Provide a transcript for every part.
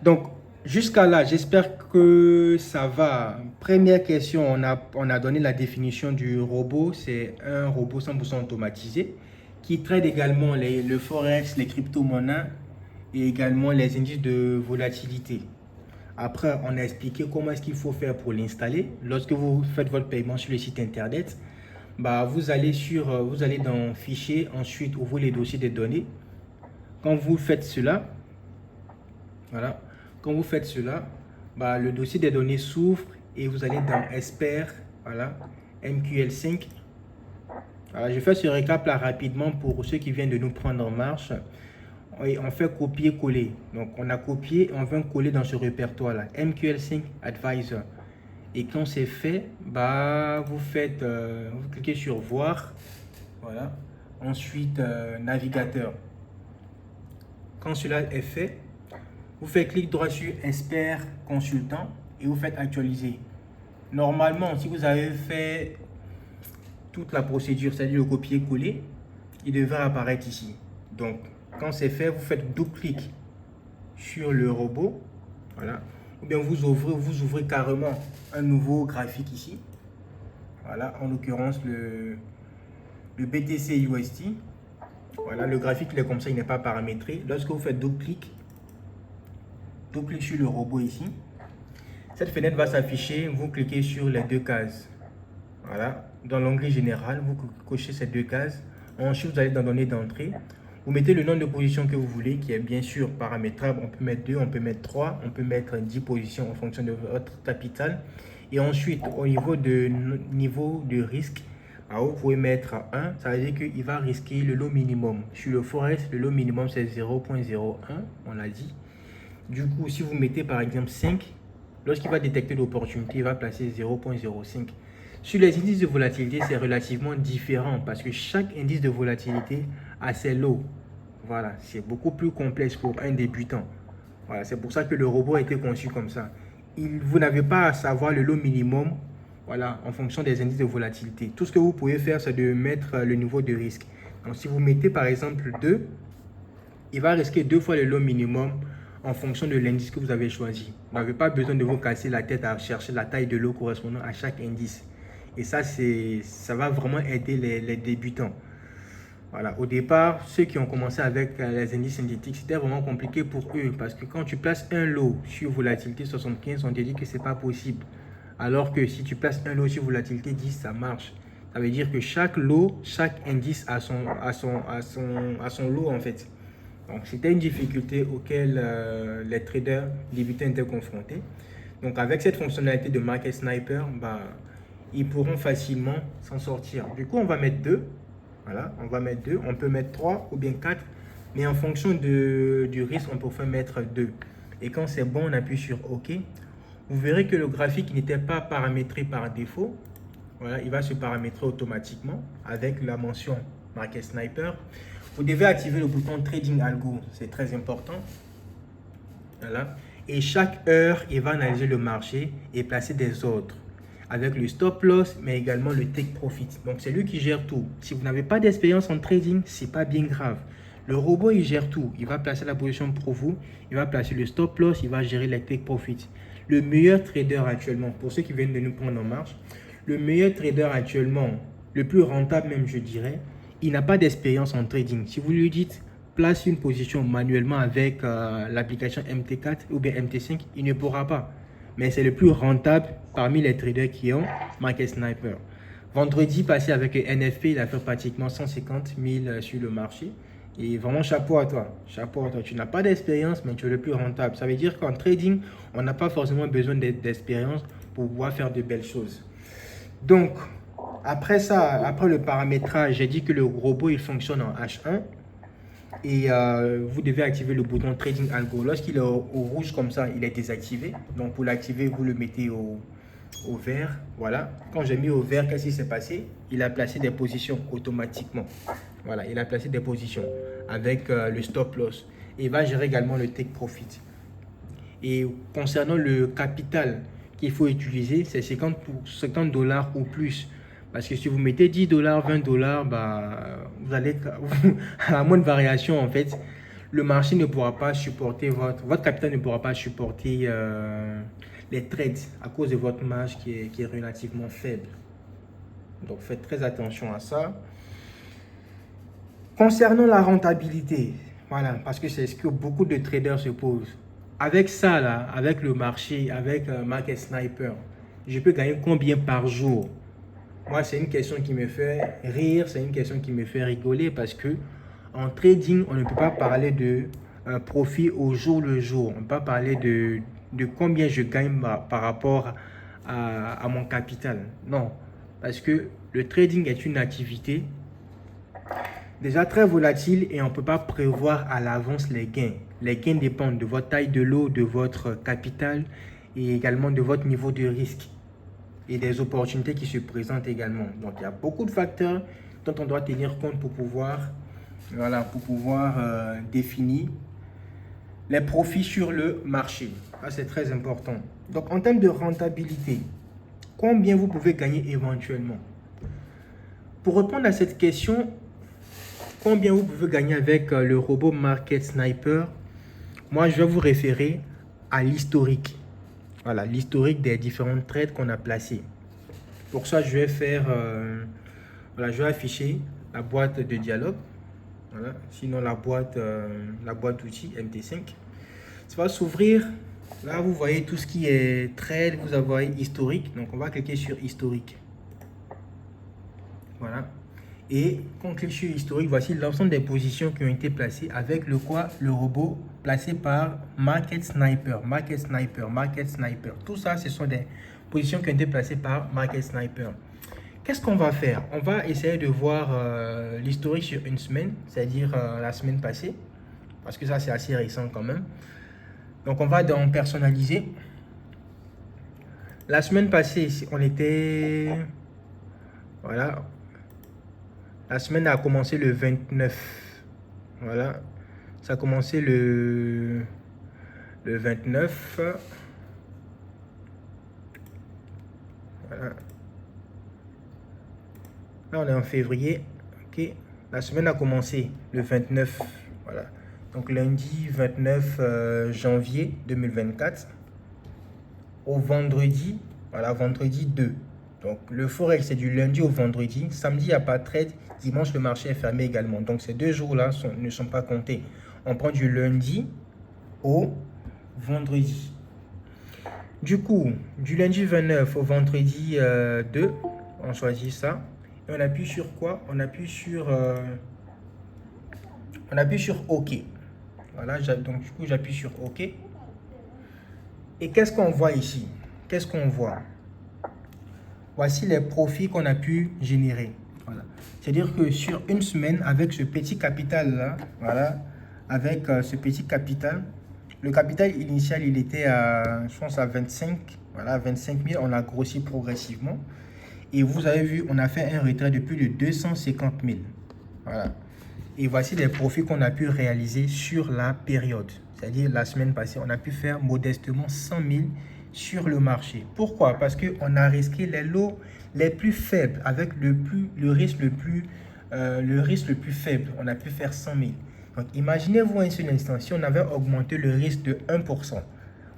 Donc, jusqu'à là, j'espère que ça va. Première question, on a donné la définition du robot. C'est un robot 100% automatisé qui traite également le forex, les crypto-monnaies et également les indices de volatilité. Après, on a expliqué comment est-ce qu'il faut faire pour l'installer. Lorsque vous faites votre paiement sur le site internet, bah, vous allez dans Fichier, ensuite ouvrez les dossiers des données. Quand vous faites cela, voilà. Quand vous faites cela, bah, le dossier des données s'ouvre et vous allez dans Expert, voilà, MQL5. Voilà, je fais ce récap là rapidement pour ceux qui viennent de nous prendre en marche. Et on fait copier-coller. Donc on a copié et on vient coller dans ce répertoire là, MQL5 Advisor. Et quand c'est fait, bah, vous cliquez sur Voir, voilà. Ensuite, Navigateur. Quand cela est fait, vous faites clic droit sur Expert Consultant et vous faites Actualiser. Normalement, si vous avez fait toute la procédure, c'est-à-dire le copier-coller, il devrait apparaître ici. Donc, quand c'est fait, vous faites double-clic sur le robot, voilà. Ou bien vous ouvrez carrément un nouveau graphique ici. Voilà, en l'occurrence le BTC USD. Voilà, le graphique il est comme ça, il n'est pas paramétré. Lorsque vous faites double-clic sur le robot ici, cette fenêtre va s'afficher, vous cliquez sur les deux cases. Voilà, dans l'onglet général, vous cochez ces deux cases. Ensuite, vous allez dans données d'entrée. Vous mettez le nombre de positions que vous voulez, qui est bien sûr paramétrable. On peut mettre 2, on peut mettre 3, on peut mettre 10 positions en fonction de votre capital. Et ensuite, au niveau de risque, vous pouvez mettre 1, ça veut dire qu'il va risquer le lot minimum. Sur le Forex, le lot minimum c'est 0,01, on l'a dit. Du coup, si vous mettez par exemple 5, lorsqu'il va détecter l'opportunité, il va placer 0,05. Sur les indices de volatilité, c'est relativement différent parce que chaque indice de volatilité a ses lots. Voilà, c'est beaucoup plus complexe pour un débutant. Voilà, c'est pour ça que le robot a été conçu comme ça. Vous n'avez pas à savoir le lot minimum, voilà, en fonction des indices de volatilité. Tout ce que vous pouvez faire, c'est de mettre le niveau de risque. Donc, si vous mettez par exemple 2, il va risquer 2 fois le lot minimum en fonction de l'indice que vous avez choisi. Vous n'avez pas besoin de vous casser la tête à chercher la taille de lot correspondant à chaque indice. Et ça va vraiment aider les débutants. Voilà. Au départ, ceux qui ont commencé avec les indices synthétiques, c'était vraiment compliqué pour eux parce que quand tu places un lot sur volatilité 75, on te dit que c'est pas possible. Alors que si tu places un lot sur volatilité 10, ça marche. Ça veut dire que chaque lot, chaque indice a son lot en fait. Donc c'était une difficulté auquel les traders débutants étaient confrontés. Donc avec cette fonctionnalité de Market Sniper, bah, ils pourront facilement s'en sortir. Du coup, on va mettre 2. Voilà, on va mettre 2. On peut mettre 3 ou bien 4. Mais en fonction du risque, on peut mettre 2. Et quand c'est bon, on appuie sur OK. Vous verrez que le graphique n'était pas paramétré par défaut. Voilà, il va se paramétrer automatiquement avec la mention Market Sniper. Vous devez activer le bouton Trading Algo, c'est très important. Voilà. Et chaque heure, il va analyser le marché et placer des ordres avec le stop loss, mais également le take profit. Donc, c'est lui qui gère tout. Si vous n'avez pas d'expérience en trading, c'est pas bien grave. Le robot, il gère tout. Il va placer la position pour vous, il va placer le stop loss, il va gérer les take profit. Le meilleur trader actuellement, pour ceux qui viennent de nous prendre en marche, le meilleur trader actuellement, le plus rentable même, je dirais, il n'a pas d'expérience en trading. Si vous lui dites, place une position manuellement avec l'application MT4 ou bien MT5, il ne pourra pas. Mais c'est le plus rentable parmi les traders qui ont Market Sniper. Vendredi passé avec NFP, il a fait pratiquement 150 000 sur le marché. Et vraiment, chapeau à toi. Chapeau à toi. Tu n'as pas d'expérience, mais tu es le plus rentable. Ça veut dire qu'en trading, on n'a pas forcément besoin d'expérience pour pouvoir faire de belles choses. Donc, après ça, après le paramétrage, j'ai dit que le robot, il fonctionne en H1. Et vous devez activer le bouton Trading Algo. Lorsqu'il est au rouge comme ça, il est désactivé. Donc, pour l'activer, vous le mettez au vert. Voilà. Quand j'ai mis au vert, qu'est-ce qui s'est passé? Il a placé des positions automatiquement. Voilà, il a placé des positions avec le stop loss. Et il va gérer également le take profit. Et concernant le capital qu'il faut utiliser, c'est 50 dollars ou plus. Parce que si vous mettez 10 dollars, 20 dollars, bah, vous allez, à la moindre variation, en fait, le marché ne pourra pas supporter votre capital ne pourra pas supporter les trades à cause de votre marge qui est relativement faible. Donc faites très attention à ça. Concernant la rentabilité, voilà, parce que c'est ce que beaucoup de traders se posent. Avec ça, là, avec le marché, avec Market Sniper, je peux gagner combien par jour? Moi, c'est une question qui me fait rire, c'est une question qui me fait rigoler parce que en trading, on ne peut pas parler de profit au jour le jour. On ne peut pas parler de combien je gagne par rapport à mon capital. Non, parce que le trading est une activité déjà très volatile et on ne peut pas prévoir à l'avance les gains. Les gains dépendent de votre taille de lot, de votre capital et également de votre niveau de risque et des opportunités qui se présentent également. Donc, il y a beaucoup de facteurs dont on doit tenir compte pour pouvoir, définir les profits sur le marché. Ça, c'est très important. Donc, en termes de rentabilité, combien vous pouvez gagner éventuellement? Pour répondre à cette question, combien vous pouvez gagner avec le robot Market Sniper? Moi, je vais vous référer à l'historique. Voilà, l'historique des différents trades qu'on a placés. Pour ça, je vais faire, je vais afficher la boîte de dialogue. Voilà, sinon la boîte d'outils MT5. Ça va s'ouvrir. Là, vous voyez tout ce qui est trade, vous avez historique. Donc, on va cliquer sur historique. Voilà. Et quand on clique sur historique, voici l'ensemble des positions qui ont été placées avec le robot placé par Market Sniper, Market Sniper, Market Sniper. Tout ça, ce sont des positions qui ont été placées par Market Sniper. Qu'est-ce qu'on va faire? On va essayer de voir l'historique sur une semaine, c'est-à-dire la semaine passée, parce que ça, c'est assez récent quand même. Donc, on va dans personnaliser. La semaine passée, on était... Voilà. La semaine a commencé le 29. Voilà. Ça a commencé le 29. Voilà. Là, on est en février. Ok. La semaine a commencé le 29. Voilà. Donc, lundi 29 janvier 2024. Au vendredi. Voilà, vendredi 2. Donc, le Forex, c'est du lundi au vendredi. Samedi, il n'y a pas de trade. Dimanche, le marché est fermé également. Donc, ces 2 jours-là ne sont pas comptés. On prend du lundi au vendredi. Du coup, du lundi 29 au vendredi 2, on choisit ça. Et on appuie sur quoi? On appuie sur OK. Voilà, donc du coup, j'appuie sur OK. Et qu'est-ce qu'on voit ici? Qu'est-ce qu'on voit? Voici les profits qu'on a pu générer. Voilà. C'est-à-dire que sur une semaine, avec ce petit capital-là, voilà, avec ce petit capital, le capital initial, il était à, je pense, à 25, voilà, 25 000. On a grossi progressivement. Et vous avez vu, on a fait un retrait de plus de 250 000. Voilà. Et voici les profits qu'on a pu réaliser sur la période. C'est-à-dire la semaine passée, on a pu faire modestement 100 000 sur le marché. Pourquoi? Parce qu'on a risqué les lots les plus faibles avec le risque le plus faible. On a pu faire 100 000. Donc, imaginez-vous un seul instant, si on avait augmenté le risque de 1%,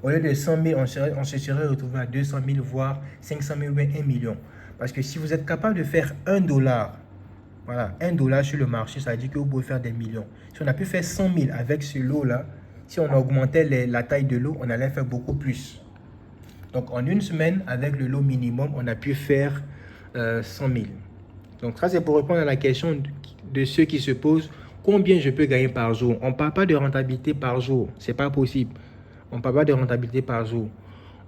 au lieu de 100 000, on se serait retrouvé à 200 000, voire 500 000 ou 1 million. Parce que si vous êtes capable de faire $1, voilà, $1 sur le marché, ça veut dire que vous pouvez faire des millions. Si on a pu faire 100 000 avec ce lot-là, si on augmentait la taille de lot, on allait faire beaucoup plus. Donc, en une semaine, avec le lot minimum, on a pu faire 100 000. Donc, ça, c'est pour répondre à la question de ceux qui se posent combien je peux gagner par jour. On ne parle pas de rentabilité par jour. Ce n'est pas possible. On ne parle pas de rentabilité par jour.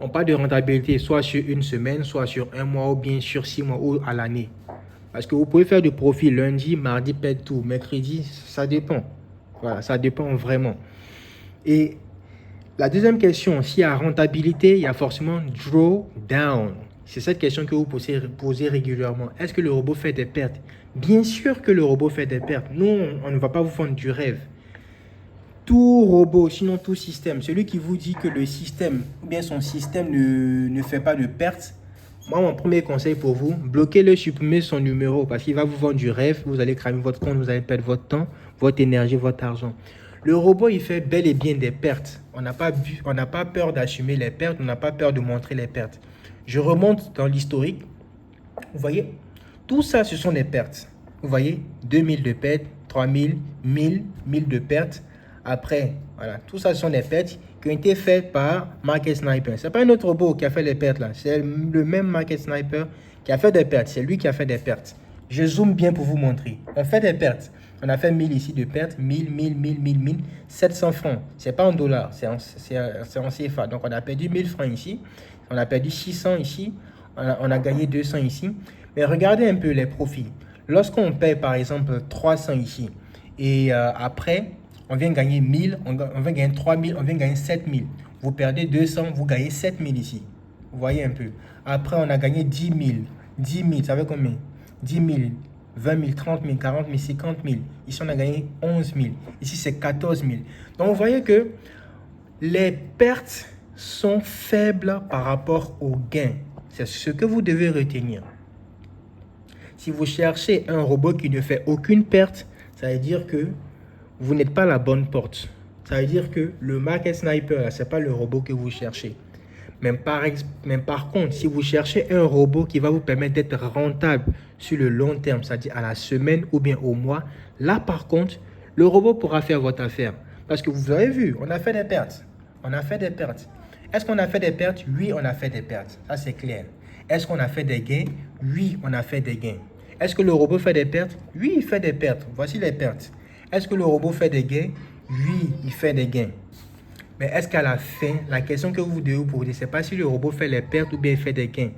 On parle de rentabilité soit sur une semaine, soit sur un mois, ou bien sur 6 mois, ou à l'année. Parce que vous pouvez faire du profit lundi, mardi, perdre tout. Mercredi, ça dépend. Voilà, ça dépend vraiment. Et la deuxième question, s'il y a rentabilité, il y a forcément drawdown. C'est cette question que vous posez régulièrement. Est-ce que le robot fait des pertes? Bien sûr que le robot fait des pertes. Nous, on ne va pas vous vendre du rêve. Tout robot, sinon tout système, celui qui vous dit que le système ou bien son système ne fait pas de pertes, moi, mon premier conseil pour vous, bloquez-le, supprimez son numéro parce qu'il va vous vendre du rêve. Vous allez cramer votre compte, vous allez perdre votre temps, votre énergie, votre argent. Le robot, il fait bel et bien des pertes. On n'a pas peur d'assumer les pertes, on n'a pas peur de montrer les pertes. Je remonte dans l'historique. Vous voyez, tout ça, ce sont des pertes. Vous voyez, 2000 de pertes, 3000, 1000 de pertes. Après, voilà, tout ça, ce sont des pertes qui ont été faites par Market Sniper. Ce n'est pas un autre robot qui a fait les pertes là. C'est le même Market Sniper qui a fait des pertes. C'est lui qui a fait des pertes. Je zoome bien pour vous montrer. On fait des pertes. On a fait 1000 ici de pertes. 1000, 700 francs. Ce n'est pas en dollars, c'est en CFA. Donc, on a perdu 1000 francs ici. On a perdu 600 ici. On a gagné 200 ici. Mais regardez un peu les profits. Lorsqu'on paye par exemple 300 ici et après on vient gagner 1000, on vient gagner 3000, on vient gagner 7000. Vous perdez 200, vous gagnez 7000 ici. Vous voyez un peu. Après on a gagné 10 000. 10 000, ça fait combien? 10 000, 20 000, 30 000, 40 000, 50 000. Ici on a gagné 11 000. Ici c'est 14 000. Donc vous voyez que les pertes sont faibles par rapport aux gains. C'est ce que vous devez retenir. Si vous cherchez un robot qui ne fait aucune perte, ça veut dire que vous n'êtes pas à la bonne porte. Ça veut dire que le Market Sniper, ce n'est pas le robot que vous cherchez. Même par contre, si vous cherchez un robot qui va vous permettre d'être rentable sur le long terme, c'est-à-dire à la semaine ou bien au mois, là par contre, le robot pourra faire votre affaire. Parce que vous avez vu, on a fait des pertes. On a fait des pertes. Est-ce qu'on a fait des pertes? Oui, on a fait des pertes. Ça, c'est clair. Est-ce qu'on a fait des gains? Oui, on a fait des gains. Est-ce que le robot fait des pertes? Oui, il fait des pertes. Voici les pertes. Est-ce que le robot fait des gains? Oui, il fait des gains. Mais est-ce qu'à la fin, la question que vous devez vous poser, ce n'est pas si le robot fait les pertes ou bien il fait des gains.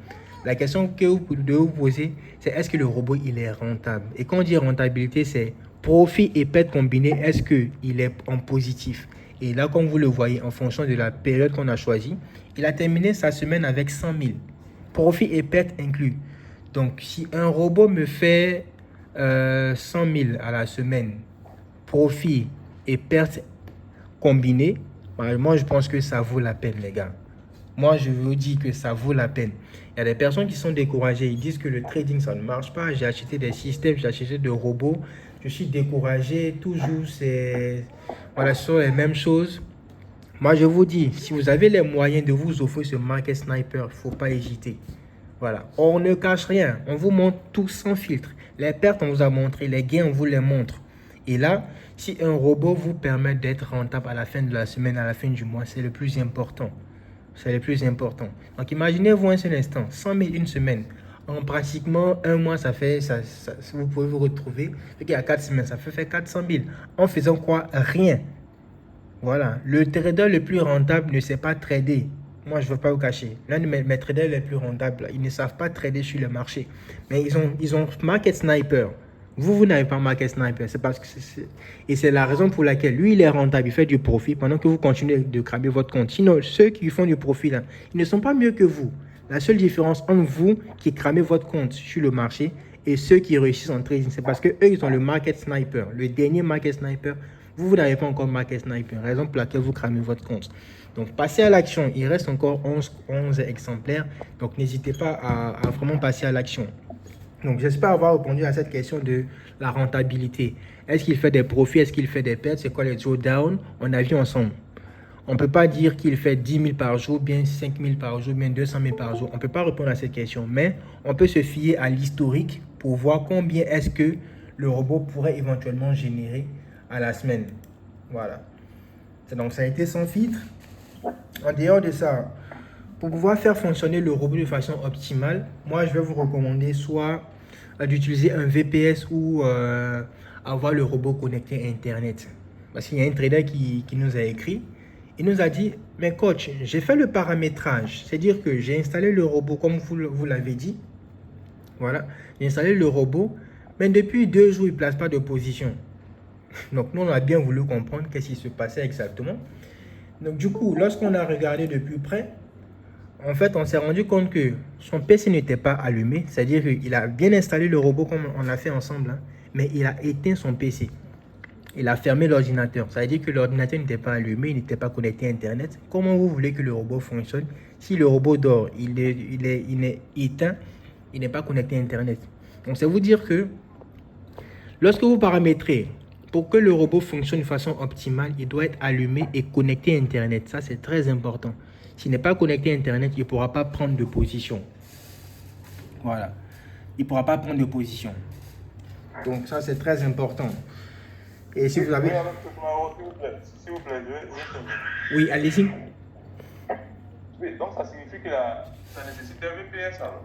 La question que vous devez vous poser, c'est est-ce que le robot il est rentable? Et quand on dit rentabilité, c'est profit et perte combinés, est-ce qu'il est en positif? Et là, comme vous le voyez, en fonction de la période qu'on a choisie, il a terminé sa semaine avec 100 000. Profit et perte inclus. Donc, si un robot me fait 100 000 à la semaine, profit et perte combinés, moi, je pense que ça vaut la peine, les gars. Moi, je vous dis que ça vaut la peine. Il y a des personnes qui sont découragées. Ils disent que le trading, ça ne marche pas. J'ai acheté des systèmes, j'ai acheté des robots. Je suis découragé. Toujours, voilà, ce sont les mêmes choses. Moi, je vous dis, si vous avez les moyens de vous offrir ce Market Sniper, il ne faut pas hésiter. Voilà, on ne cache rien. On vous montre tout sans filtre. Les pertes, on vous a montré. Les gains, on vous les montre. Et là, si un robot vous permet d'être rentable à la fin de la semaine, à la fin du mois, c'est le plus important. C'est le plus important. Donc, imaginez-vous un seul instant, 100 000 une semaine. En pratiquement un mois, vous pouvez vous retrouver. Il y a 4 semaines, ça fait 400 000. En faisant quoi? Rien. Voilà. Le trader le plus rentable ne sait pas trader. Moi, je ne veux pas vous cacher. L'un de mes traders les plus rentables, ils ne savent pas trader sur le marché. Mais ils ont Market Sniper. Vous n'avez pas Market Sniper. C'est parce que et c'est la raison pour laquelle lui, il est rentable. Il fait du profit pendant que vous continuez de cramer votre compte. Sinon, ceux qui font du profit, là, ils ne sont pas mieux que vous. La seule différence entre vous qui cramez votre compte sur le marché et ceux qui réussissent en trading, c'est parce qu'eux, ils ont le Market Sniper. Le dernier Market Sniper. Vous n'avez pas encore Market Sniper. Raison pour laquelle vous cramez votre compte. Donc, passez à l'action. Il reste encore 11 exemplaires. Donc, n'hésitez pas à vraiment passer à l'action. Donc, j'espère avoir répondu à cette question de la rentabilité. Est-ce qu'il fait des profits? Est-ce qu'il fait des pertes? C'est quoi les drawdowns? On a vu ensemble. On ne peut pas dire qu'il fait 10 000 par jour, bien 5 000 par jour, bien 200 000 par jour. On ne peut pas répondre à cette question. Mais on peut se fier à l'historique pour voir combien est-ce que le robot pourrait éventuellement générer à la semaine. Voilà. Donc, ça a été sans filtre. En dehors de ça, pour pouvoir faire fonctionner le robot de façon optimale, moi, je vais vous recommander soit d'utiliser un VPS ou avoir le robot connecté à Internet. Parce qu'il y a un trader qui nous a écrit. Il nous a dit, mais coach, j'ai fait le paramétrage. C'est-à-dire que j'ai installé le robot comme vous l'avez dit. Voilà. J'ai installé le robot, mais depuis 2 jours, il ne place pas de position. Donc, nous, on a bien voulu comprendre qu'est-ce qui se passait exactement. Donc, du coup, lorsqu'on a regardé de plus près, en fait, on s'est rendu compte que son PC n'était pas allumé. C'est-à-dire qu'il a bien installé le robot comme on l'a fait ensemble, hein, mais il a éteint son PC. Il a fermé l'ordinateur. Ça veut dire que l'ordinateur n'était pas allumé, il n'était pas connecté à Internet. Comment vous voulez que le robot fonctionne si le robot dort, il est éteint, il n'est pas connecté à Internet? Donc, c'est vous dire que lorsque vous paramétrez Pour que le robot fonctionne de façon optimale, il doit être allumé et connecté à Internet. Ça, c'est très important. S'il n'est pas connecté à Internet, il ne pourra pas prendre de position. Voilà. Il ne pourra pas prendre de position. Donc, ça, c'est très important. Et si vous avez... S'il vous plaît, Oui, allez-y. Oui, donc ça signifie que ça nécessite un VPS alors.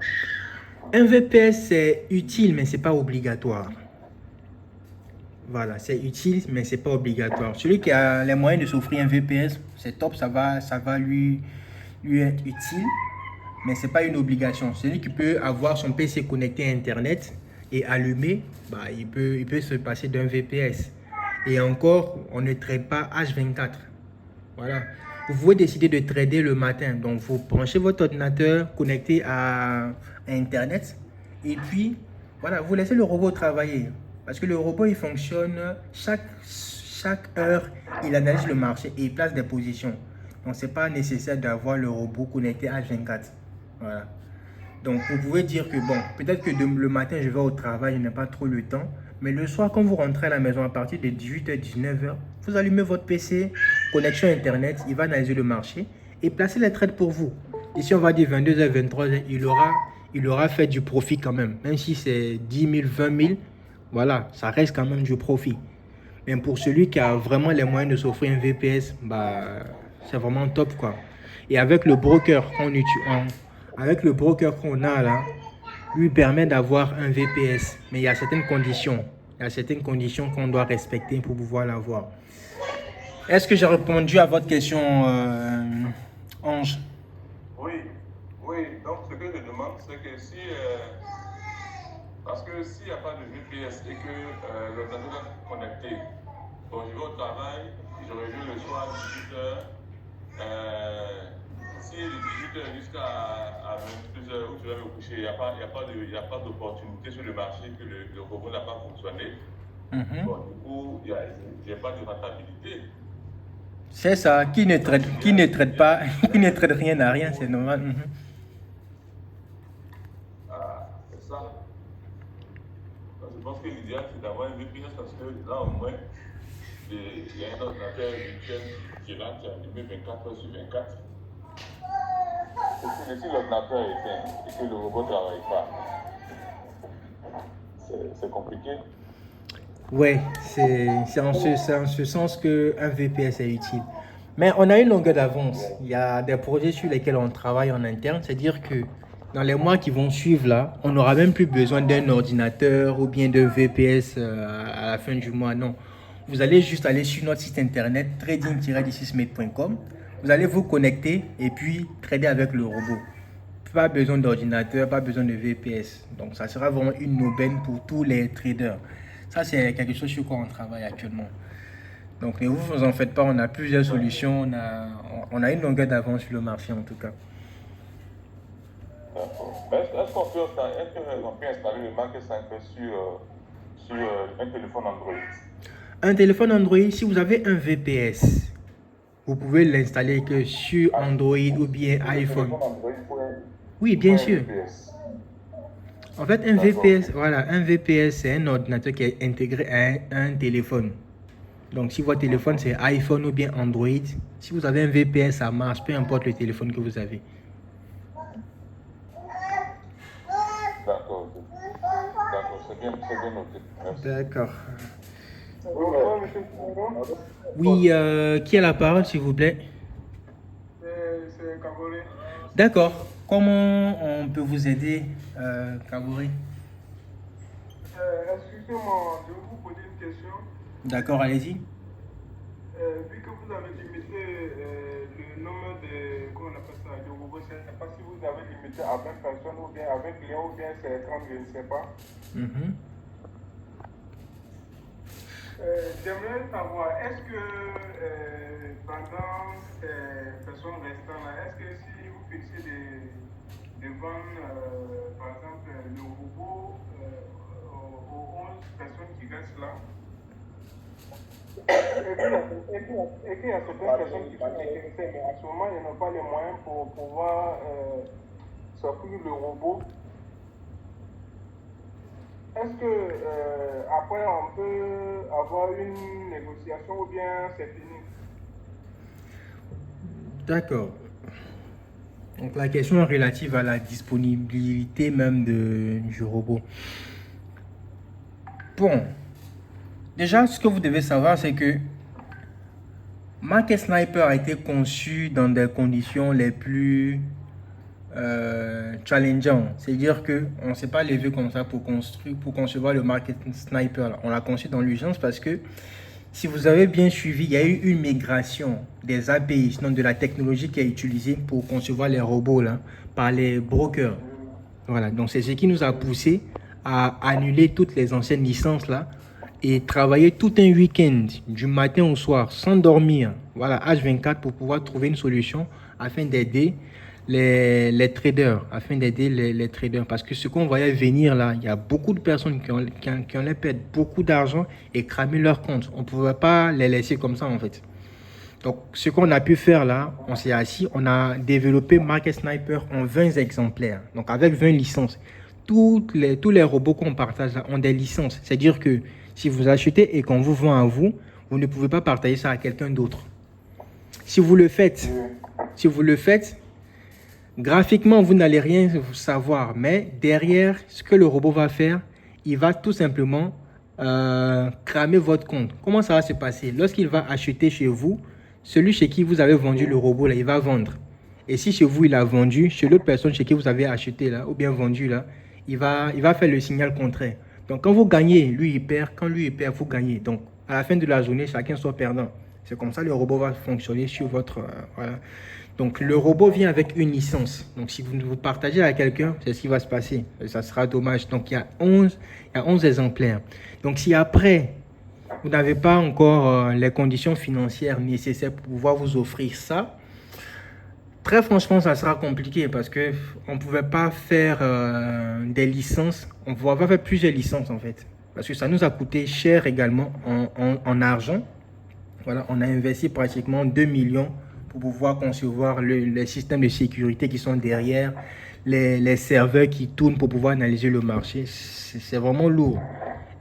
Un VPS, c'est utile, mais ce n'est pas obligatoire. Voilà, c'est utile, mais ce n'est pas obligatoire. Celui qui a les moyens de s'offrir un VPS, c'est top, ça va lui être utile, mais ce n'est pas une obligation. Celui qui peut avoir son PC connecté à Internet et allumé, bah, il peut se passer d'un VPS. Et encore, on ne traite pas H24. Voilà. Vous pouvez décider de trader le matin. Donc, vous branchez votre ordinateur connecté à Internet. Et puis, voilà, vous laissez le robot travailler. Parce que le robot, il fonctionne chaque heure, il analyse le marché et il place des positions. Donc, ce n'est pas nécessaire d'avoir le robot connecté H24. Voilà. Donc, vous pouvez dire que, bon, peut-être que le matin, je vais au travail, je n'ai pas trop le temps. Mais le soir, quand vous rentrez à la maison à partir de 18h, 19h, vous allumez votre PC, connexion Internet, il va analyser le marché et placer les trades pour vous. Ici, on va dire 22h, 23h, il aura fait du profit quand même. Même si c'est 10 000, 20 000, voilà, ça reste quand même du profit. Mais pour celui qui a vraiment les moyens de s'offrir un VPS, bah, c'est vraiment top, quoi. Et avec le broker qu'on a là, lui permet d'avoir un VPS. Mais il y a certaines conditions. Il y a certaines conditions qu'on doit respecter pour pouvoir l'avoir. Est-ce que j'ai répondu à votre question, Ange? Oui, oui. Donc ce que je demande, c'est que si... parce que s'il n'y a pas de VPS et que l'ordinateur est connecté, bon, je vais au travail, je reviens le soir à 18h. Si de 18h jusqu'à 22h où je vais me coucher, il n'y a pas d'opportunité sur le marché que le robot n'a pas fonctionné. Bon, du coup, il n'y a pas de rentabilité. C'est ça, qui ne traite pas, qui ne traite rien à rien, c'est normal. Ah, c'est ça. Donc, je pense que l'idéal, c'est d'avoir un VPS parce que là, au moins, il y a un ordinateur virtuel qui est là, qui est allumé 24h/24. Et si l'ordinateur est éteint et que le robot ne travaille pas, c'est compliqué. Oui, c'est en ce sens qu'un VPS est utile. Mais on a une longueur d'avance. Il y a des projets sur lesquels on travaille en interne. C'est-à-dire que dans les mois qui vont suivre là, on n'aura même plus besoin d'un ordinateur ou bien d'un VPS à la fin du mois. Non. Vous allez juste aller sur notre site internet trading-16mate.com. Vous allez vous connecter et puis trader avec le robot. Pas besoin d'ordinateur, pas besoin de VPS. Donc ça sera vraiment une aubaine pour tous les traders. Ça, c'est quelque chose sur quoi on travaille actuellement. Donc ne vous en faites pas, on a plusieurs solutions, on a une longueur d'avance sur le marché en tout cas. D'accord. Est-ce qu'on peut installer le Mac 5 sur un téléphone Android? Un téléphone Android, si vous avez un VPS, vous pouvez l'installer que sur Android ou bien iPhone. Oui, bien sûr. En fait, un VPS, voilà, un VPS, c'est un ordinateur qui est intégré à un téléphone. Donc, si votre téléphone, c'est iPhone ou bien Android, si vous avez un VPS, ça marche, peu importe le téléphone que vous avez. D'accord, c'est bien noté. Merci. D'accord. Bonjour, monsieur Kouro. Oui, qui a la parole, s'il vous plaît? C'est Kabore. D'accord. Comment on peut vous aider, Kabore? Excusez-moi, je vais vous poser une question. D'accord, allez-y. Vu que vous avez limité le nombre de, comment on appelle ça, de robots, je ne sais pas si vous avez limité à 20 personnes ou bien avec Léon ou bien c'est 30, je ne sais pas. J'aimerais savoir, est-ce que pendant ces personnes restantes là, est-ce que si vous fixez des ventes, par exemple, le robot aux 11 personnes qui restent là, et qu'il y a certaines personnes qui sont intéressées, mais à ce moment, ils n'ont pas les moyens pour pouvoir sortir le robot. Est-ce que après on peut avoir une négociation ou bien c'est fini? D'accord. Donc la question est relative à la disponibilité même du robot. Bon, déjà ce que vous devez savoir c'est que Market Sniper a été conçu dans des conditions les plus challengeantes. C'est-à-dire qu'on ne s'est pas levé comme ça pour concevoir le Market Sniper. Là. On l'a conçu dans l'urgence parce que si vous avez bien suivi, il y a eu une migration des API, sinon de la technologie qui est utilisée pour concevoir les robots là, par les brokers. Voilà, donc c'est ce qui nous a poussé à annuler toutes les anciennes licences là et travailler tout un week-end, du matin au soir, sans dormir, voilà, H24 pour pouvoir trouver une solution afin d'aider les traders, les traders. Parce que ce qu'on voyait venir là, il y a beaucoup de personnes qui ont perdu beaucoup d'argent et cramer leur compte. On ne pouvait pas les laisser comme ça en fait. Donc, ce qu'on a pu faire là, on s'est assis, on a développé Market Sniper en 20 exemplaires, donc avec 20 licences. Tous les robots qu'on partage là ont des licences. C'est-à-dire que si vous achetez et qu'on vous vend à vous, vous ne pouvez pas partager ça à quelqu'un d'autre. Si vous le faites, graphiquement, vous n'allez rien savoir. Mais derrière, ce que le robot va faire, il va tout simplement cramer votre compte. Comment ça va se passer? Lorsqu'il va acheter chez vous, celui chez qui vous avez vendu le robot, là, il va vendre. Et si chez vous, il a vendu, chez l'autre personne chez qui vous avez acheté, là, ou bien vendu, là, il va faire le signal contraire. Donc, quand vous gagnez, lui, il perd. Quand lui, il perd, vous gagnez. Donc, à la fin de la journée, chacun soit perdant. C'est comme ça que le robot va fonctionner sur votre... voilà. Donc, le robot vient avec une licence. Donc, si vous vous partagez à quelqu'un, c'est ce qui va se passer. Ça sera dommage. Donc, il y a 11 exemplaires. Donc, si après, vous n'avez pas encore les conditions financières nécessaires pour pouvoir vous offrir ça, très franchement, ça sera compliqué parce qu'on ne pouvait pas faire des licences. On ne pouvait pas faire plusieurs licences, en fait. Parce que ça nous a coûté cher également en argent. Voilà, on a investi pratiquement 2 millions pour pouvoir concevoir les systèmes de sécurité qui sont derrière, les serveurs qui tournent pour pouvoir analyser le marché. C'est vraiment lourd.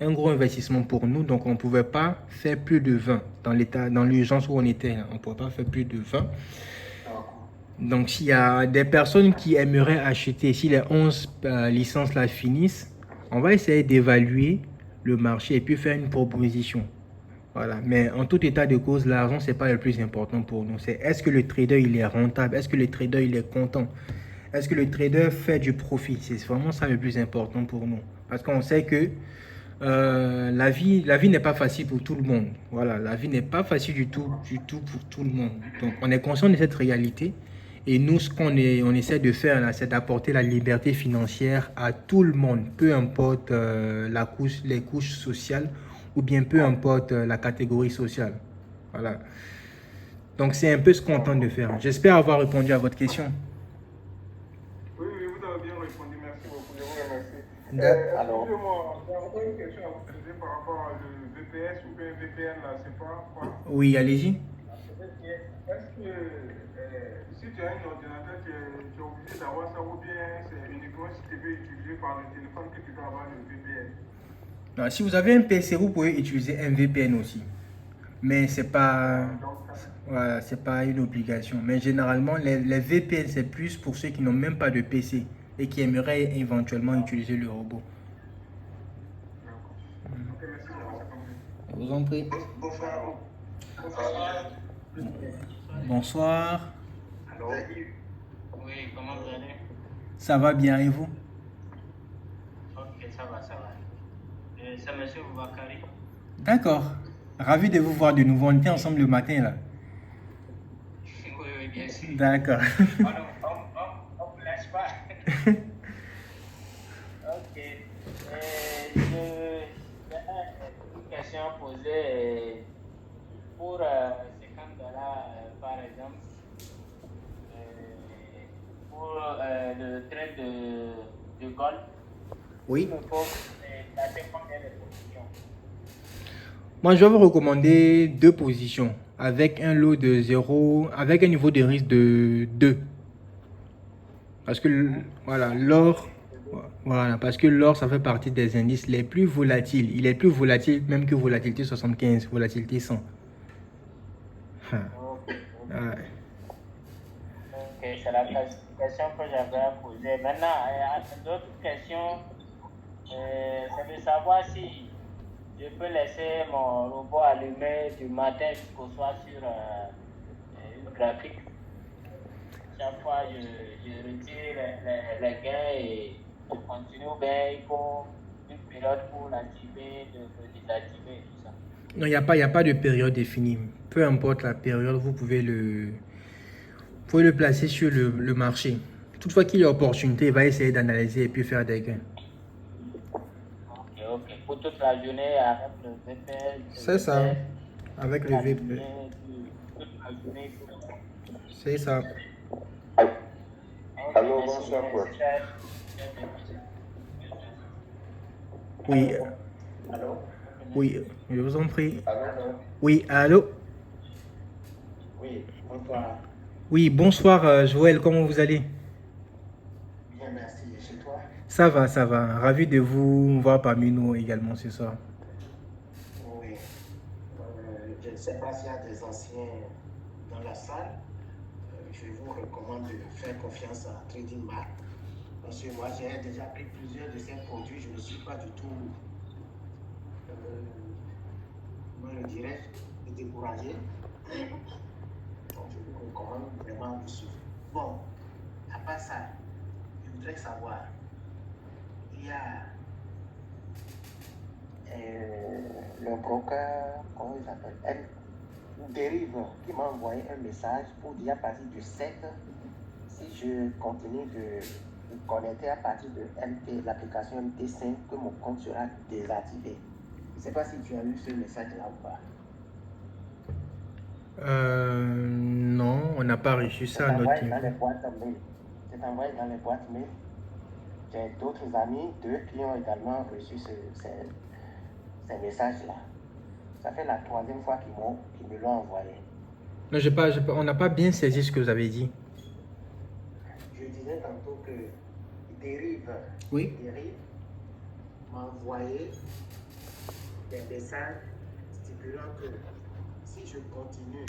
Un gros investissement pour nous, donc on ne pouvait pas faire plus de 20 dans l'urgence où on était. On ne pouvait pas faire plus de 20. Donc s'il y a des personnes qui aimeraient acheter, si les 11 licences là finissent, on va essayer d'évaluer le marché et puis faire une proposition. Voilà. Mais en tout état de cause, l'argent, ce n'est pas le plus important pour nous. C'est est-ce que le trader, il est rentable? Est-ce que le trader, il est content? Est-ce que le trader fait du profit? C'est vraiment ça le plus important pour nous. Parce qu'on sait que la vie n'est pas facile pour tout le monde. Voilà, la vie n'est pas facile du tout pour tout le monde. Donc, on est conscient de cette réalité. Et nous, ce on essaie de faire là, c'est d'apporter la liberté financière à tout le monde, peu importe les couches sociales ou bien peu importe la catégorie sociale. Voilà. Donc, c'est un peu ce qu'on tente de faire. J'espère avoir répondu à votre question. Oui, oui, vous avez bien répondu. Merci beaucoup. Je vous remercie. Alors, Excusez-moi, j'ai encore une question à vous poser par rapport au VPS ou bien VPN, là, c'est pas quoi? oui, allez-y. Est-ce que si tu as un ordinateur, tu es obligé d'avoir ça ou bien c'est uniquement si tu veux utiliser par le téléphone que tu dois avoir le VPN? Non, si vous avez un PC, vous pouvez utiliser un VPN aussi. Mais voilà, c'est pas une obligation. Mais généralement, les VPN, c'est plus pour ceux qui n'ont même pas de PC et qui aimeraient éventuellement utiliser le robot. Ok, merci, Je vous en prie. Bonsoir. Bonsoir. Alors, Oui, comment vous allez? Ça va bien et vous? Ok, ça va, ça va. C'est monsieur Boubakari. D'accord. Ravi de vous voir de nouveau. On était ensemble le matin là. Oui, oui, bien sûr. D'accord. On ne vous lâche pas. Ok. J'ai une question à poser pour 50 $, par exemple, pour le trade de gold. Oui. Il faut placer combien de positions? Moi, je vais vous recommander 2 positions avec un lot de 0, avec un niveau de risque de 2. Parce que voilà, l'or, Voilà, parce que l'or, ça fait partie des indices les plus volatiles. Il est plus volatile même que volatilité 75, volatilité 100. Ah. Ok, ok. Ouais. Ok, c'est la question que j'avais à poser. Maintenant, d'autres questions, c'est de savoir si je peux laisser mon robot allumé du matin jusqu'au soir sur une graphique. Chaque fois, je retire les gains et je continue. Ben, il faut une période pour l'activer, de le désactiver et tout ça. Non, il y a pas de période définie. Peu importe la période, vous pouvez le placer sur le marché. Toutefois qu'il y a opportunité, il va essayer d'analyser et puis faire des gains. Ok, ok. Pour toute la journée avec le VPS, C'est ça, avec le VP. toute la journée. C'est ça. Allô, bonsoir, quoi. Oui, Allô? oui, je vous en prie. Allô? Oui, allô? Oui, bonsoir. Oui, bonsoir Joël, comment vous allez? Bien, merci. Et chez toi? Ça va, ça va. Ravi de vous voir parmi nous également ce soir. Oui. Je ne sais pas s'il y a des anciens dans la salle. Je vous recommande de faire confiance à Trading Mart. Parce que moi, j'ai déjà pris plusieurs de ces produits. Je ne suis pas du tout, comment le dirais-je, découragé. Donc, je vous recommande vraiment de suivre. Bon, à part ça, je voudrais savoir, il y a le broker, comment il s'appelle, Dérive, qui m'a envoyé un message pour dire à partir du 7, si je continue de me connecter à partir de l'application MT5, que mon compte sera désactivé. Je ne sais pas si tu as eu ce message-là ou pas. Non, on n'a pas reçu ça à notre niveau. C'est envoyé dans les boîtes mail. J'ai d'autres amis, d'eux, qui ont également reçu ces messages-là. Ça fait la 3e fois qu'ils me l'ont envoyé. Non, on n'a pas bien saisi ce que vous avez dit. Je disais tantôt que Dérive, Oui. Dérive m'a envoyé des messages stipulant que si je continue